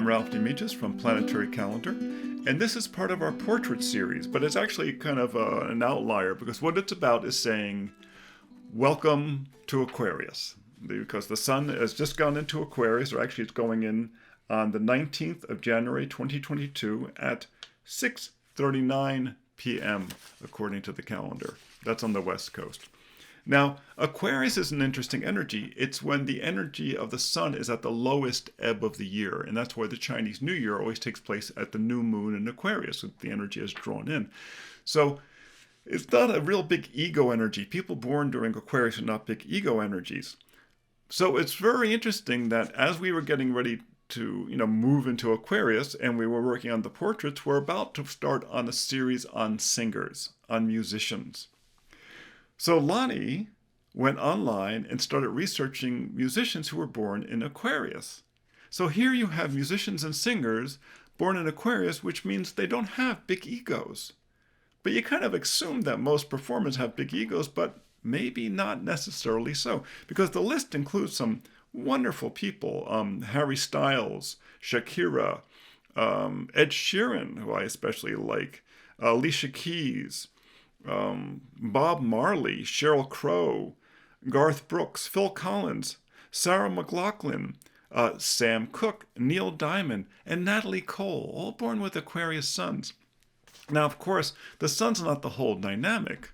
I'm Ralph Demetrius from Planetary Calendar, and this is part of our portrait series, but it's actually kind of an outlier because what it's about is saying, welcome to Aquarius, because the sun has just gone into Aquarius, or actually it's going in on the 19th of January 2022 at 6:39 p.m. according to the calendar. That's on the West Coast. Now, Aquarius is an interesting energy. It's when the energy of the sun is at the lowest ebb of the year, and that's why the Chinese New Year always takes place at the new moon in Aquarius, so the energy is drawn in. So it's not a real big ego energy. People born during Aquarius are not big ego energies. So it's very interesting that as we were getting ready to, move into Aquarius and we were working on the portraits, we're about to start on a series on singers, on musicians. So Lahni went online and started researching musicians who were born in Aquarius. So here you have musicians and singers born in Aquarius, which means they don't have big egos. But you kind of assume that most performers have big egos, but maybe not necessarily so, because the list includes some wonderful people. Harry Styles, Shakira, Ed Sheeran, who I especially like, Alicia Keys, Bob Marley, Sheryl Crow, Garth Brooks, Phil Collins, Sarah McLachlan, Sam Cooke, Neil Diamond, and Natalie Cole, all born with Aquarius suns. Now, of course, the sun's not the whole dynamic.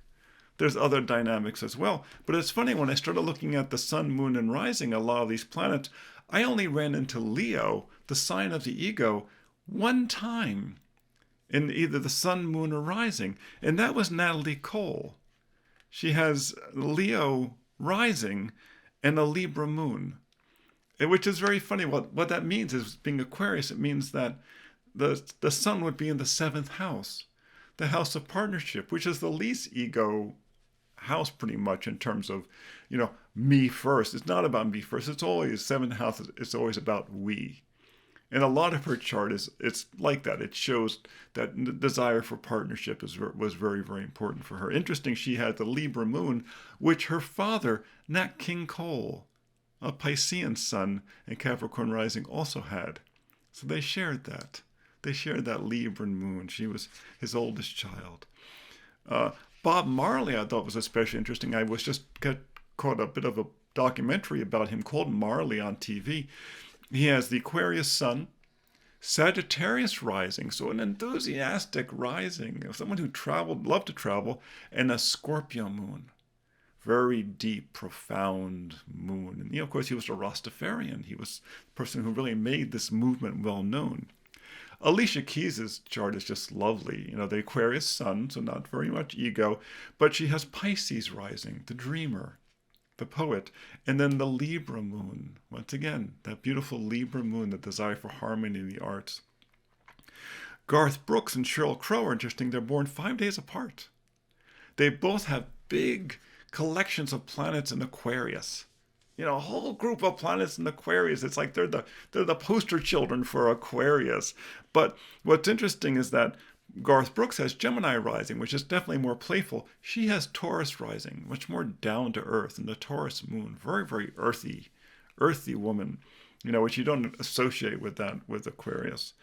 There's other dynamics as well. But it's funny, when I started looking at the sun, moon, and rising, a lot of these planets, I only ran into Leo, the sign of the ego, one time in either the sun, moon, or rising. And that was Natalie Cole. She has Leo rising and a Libra moon, which is very funny. What that means is, being Aquarius, it means that the sun would be in the seventh house, the house of partnership, which is the least ego house pretty much in terms of, me first. It's not about me first. It's always seventh house. It's always about we. And a lot of her chart it's like that. It shows that the desire for partnership was very, very important for her. Interesting, she had the Libra moon, which her father, Nat King Cole, a Piscean sun and Capricorn rising, also had. So they shared that. They shared that Libran moon. She was his oldest child. Bob Marley, I thought, was especially interesting. I was just caught a bit of a documentary about him called Marley on TV. He has the Aquarius sun, Sagittarius rising, so an enthusiastic rising, someone who loved to travel, and a Scorpio moon. Very deep, profound moon. And, of course, he was a Rastafarian. He was the person who really made this movement well known. Alicia Keys' chart is just lovely. The Aquarius sun, so not very much ego, but she has Pisces rising, the dreamer, the poet, and then the Libra moon. Once again, that beautiful Libra moon, the desire for harmony in the arts. Garth Brooks and Sheryl Crow are interesting. They're born 5 days apart. They both have big collections of planets in Aquarius. A whole group of planets in Aquarius. It's like they're the poster children for Aquarius. But what's interesting is that Garth Brooks has Gemini rising, which is definitely more playful. She has Taurus rising, much more down to earth, and the Taurus moon, very, very earthy woman, which you don't associate with Aquarius.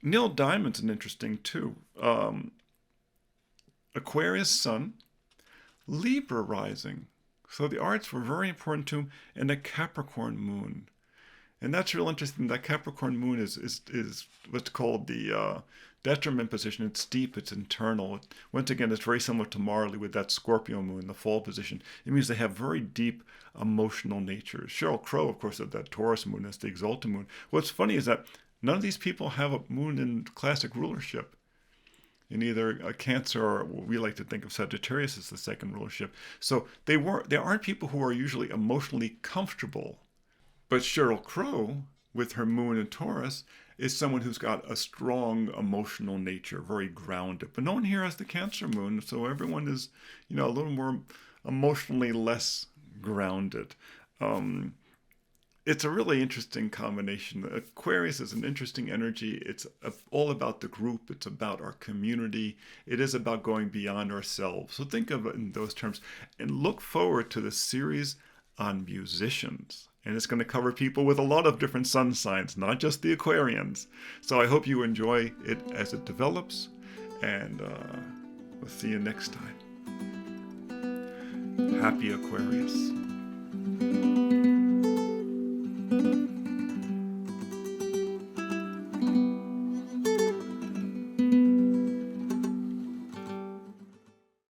Neil Diamond's an interesting too. Aquarius sun, Libra rising. So the arts were very important to him, and a Capricorn moon. And that's real interesting. That Capricorn moon is what's called the detriment position. It's deep, it's internal. Once again, it's very similar to Marley with that Scorpio moon, the fall position. It means they have very deep emotional natures. Sheryl Crow, of course, had that Taurus moon. That's the exalted moon. What's funny is that none of these people have a moon in classic rulership. In either a Cancer, or what we like to think of Sagittarius as the second rulership. So they aren't people who are usually emotionally comfortable. But Sheryl Crow, with her moon in Taurus, is someone who's got a strong emotional nature, very grounded. But no one here has the Cancer moon, so everyone is, a little more emotionally less grounded. It's a really interesting combination. Aquarius is an interesting energy. It's all about the group. It's about our community. It is about going beyond ourselves. So think of it in those terms and look forward to the series on musicians. And it's going to cover people with a lot of different sun signs, not just the Aquarians. So I hope you enjoy it as it develops, and we'll see you next time. Happy Aquarius.